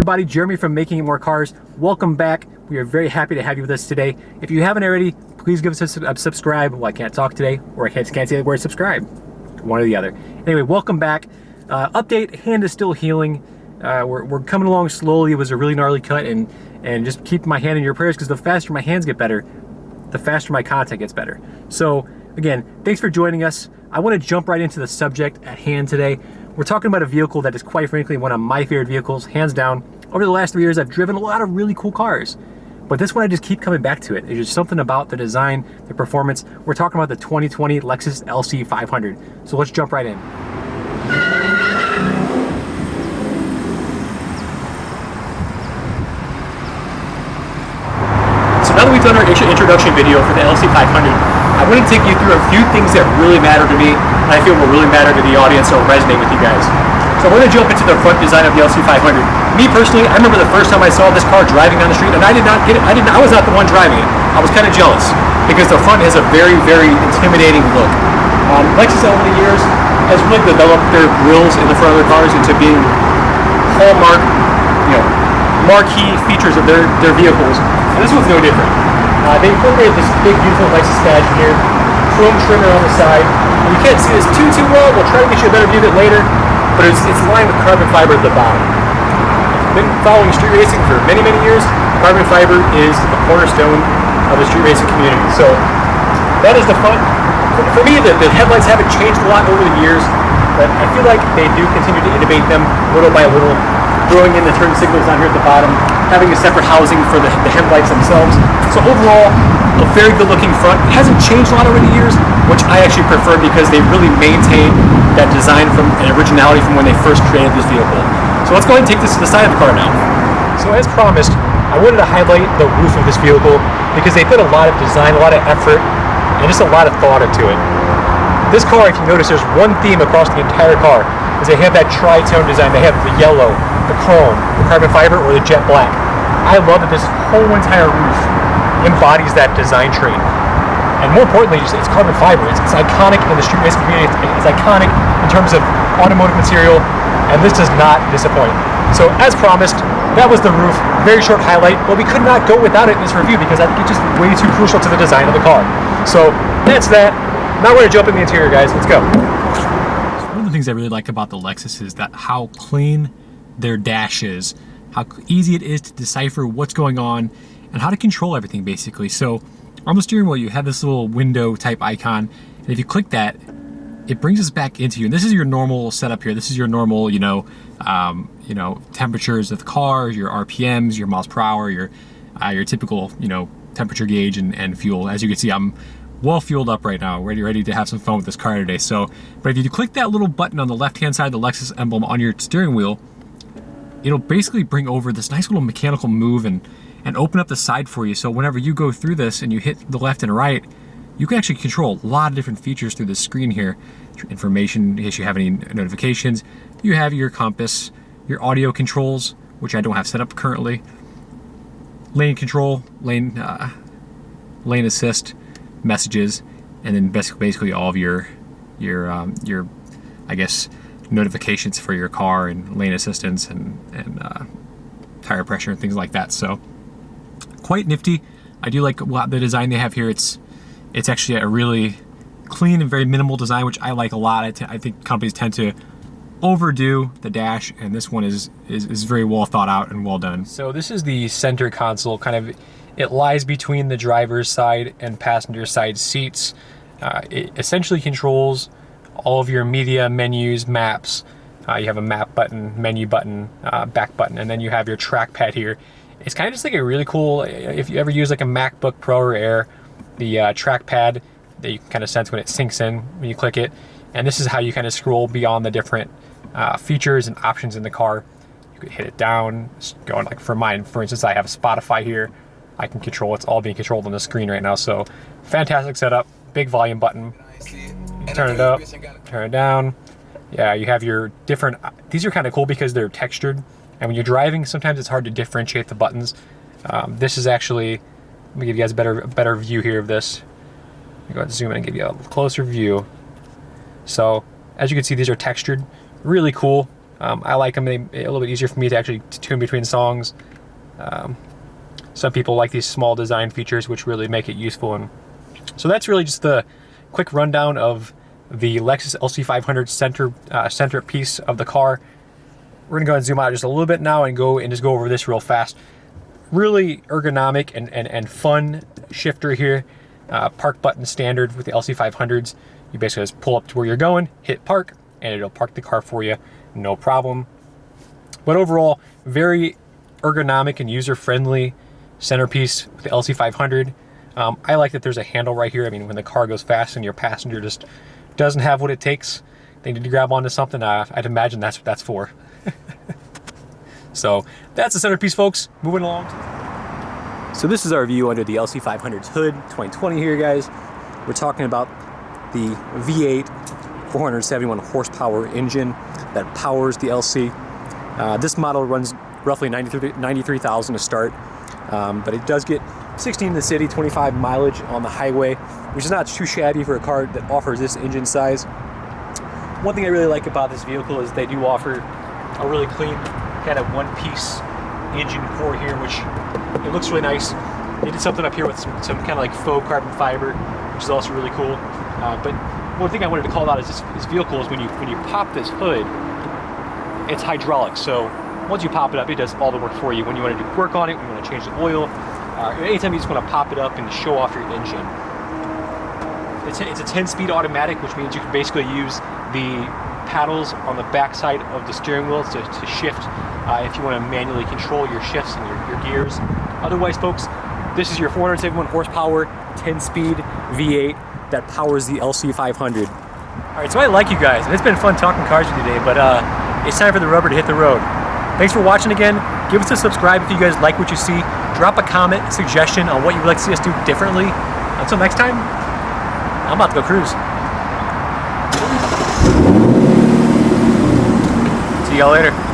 everybody, Jeremy from Making It More Cars. Welcome back. We are very happy to have you with us today. If you haven't already, please give us a subscribe. Well, I can't talk today, or I can't say the word subscribe. One or the other. Anyway, welcome back. Update, hand is still healing. We're coming along slowly. It was a really gnarly cut, and just keep my hand in your prayers, because the faster my hands get better, the faster my content gets better. So again, thanks for joining us. I want to jump right into the subject at hand today. We're talking about a vehicle that is quite frankly one of my favorite vehicles, hands down. Over the last 3 years, I've driven a lot of really cool cars, but this one I just keep coming back to it. There's just something about the design, the performance. We're talking about the 2020 Lexus LC500. So let's jump right in. So now that we've done our introduction video for the LC500, I want to take you through a few things that really matter to me, and I feel will really matter to the audience or resonate with you guys. So we're going to jump into the front design of the LC500. Me personally, I remember the first time I saw this car driving on the street, and I did not get it. I was not the one driving it. I was kind of jealous because the front has a very, very intimidating look. Lexus over the years has really developed their grills in the front of their cars into being hallmark, marquee features of their vehicles, and this one's no different. They incorporated this big, beautiful Lexus badge here, chrome trimmer on the side. And you can't see this too well. We'll try to get you a better view of it later, but it's lined with carbon fiber at the bottom. If you've been following street racing for many, many years, carbon fiber is the cornerstone of the street racing community. So that is the front. For me, the headlights haven't changed a lot over the years, but I feel like they do continue to innovate them little by little, throwing in the turn signals down here at the bottom, having a separate housing for the headlights themselves. So overall, a very good looking front. It hasn't changed a lot over the years, which I actually prefer because they really maintain that design from an originality from when they first created this vehicle. So let's go ahead and take this to the side of the car now. So as promised, I wanted to highlight the roof of this vehicle because they put a lot of design, a lot of effort, and just a lot of thought into it. This car, if you notice, there's one theme across the entire car, is they have that tri-tone design. They have the yellow, the chrome, the carbon fiber, or the jet black. I love that this whole entire roof embodies that design trait. And more importantly, it's carbon fiber. It's iconic in the street racing community. It's iconic in terms of automotive material, and this does not disappoint. So as promised, that was the roof. Very short highlight, but we could not go without it in this review because I think it's just way too crucial to the design of the car. So that's that. Now we're gonna jump in the interior, guys. Let's go. One of the things I really like about the Lexus is that how clean their dash is, how easy it is to decipher what's going on, and how to control everything basically. So on the steering wheel, you have this little window type icon, and if you click that, it brings us back into you. And this is your normal setup here. This is your normal, temperatures of the car, your RPMs, your miles per hour, your typical, temperature gauge and fuel. As you can see, I'm well fueled up right now, ready to have some fun with this car today. So, but if you click that little button on the left-hand side, the Lexus emblem on your steering wheel, it'll basically bring over this nice little mechanical move and open up the side for you. So whenever you go through this and you hit the left and right, you can actually control a lot of different features through this screen here. Information, in case you have any notifications. You have your compass, your audio controls, which I don't have set up currently. Lane control, lane assist, messages, and then basically all of your I guess notifications for your car and lane assistance and tire pressure and things like that. So quite nifty. I do like the design they have here. It's actually a really clean and very minimal design, which I like a lot. I think companies tend to overdo the dash, and this one is very well thought out and well done. So this is the center console. It lies between the driver's side and passenger side seats. It essentially controls all of your media, menus, maps. You have a map button, menu button, back button, and then you have your trackpad here. It's kind of just like a really cool, if you ever use like a MacBook Pro or Air, the trackpad that you can kind of sense when it sinks in when you click it. And this is how you kind of scroll beyond the different features and options in the car. You could hit it down, going like for mine, for instance, I have Spotify here. I can control, it's all being controlled on the screen right now. So fantastic setup, big volume button. You turn it up, turn it down. Yeah, you have your different, these are kind of cool because they're textured. And when you're driving, sometimes it's hard to differentiate the buttons. This is actually, let me give you guys a better view here of this. Let me go ahead and zoom in and give you a closer view. So as you can see, these are textured, really cool. I like them. They're a little bit easier for me to actually tune between songs. Some people like these small design features, which really make it useful. And so that's really just the quick rundown of the Lexus LC500 center piece of the car. We're gonna go ahead and zoom out just a little bit now and go over this real fast. Really ergonomic and fun shifter here. Park button standard with the LC500s. You basically just pull up to where you're going, hit park, and it'll park the car for you, no problem. But overall, very ergonomic and user-friendly centerpiece with the LC500. I like that there's a handle right here. I mean, when the car goes fast and your passenger just doesn't have what it takes, they need to grab onto something, I'd imagine that's what that's for. So that's the centerpiece, folks. Moving along. So this is our view under the LC500's hood, 2020 here, guys. We're talking about the V8 471 horsepower engine that powers the LC. This model runs roughly 93,000 to start, but it does get 16 in the city, 25 mileage on the highway, which is not too shabby for a car that offers this engine size. One thing I really like about this vehicle is they do offer a really clean kind of one-piece engine core here, which it looks really nice. They did something up here with some kind of like faux carbon fiber, which is also really cool. But one thing I wanted to call out is this vehicle is when you pop this hood, it's hydraulic. So once you pop it up, it does all the work for you. When you want to do work on it, when you want to change the oil, anytime you just want to pop it up and show off your engine. It's a 10-speed automatic, which means you can basically use the paddles on the back side of the steering wheel to shift if you want to manually control your shifts and your gears. Otherwise, folks, this is your 471 horsepower, 10-speed V8 that powers the LC500. All right, so I like you guys, and it's been fun talking cars with you today, but it's time for the rubber to hit the road. Thanks for watching again. Give us a subscribe if you guys like what you see. Drop a comment, a suggestion on what you would like to see us do differently. Until next time, I'm about to go cruise. See y'all later.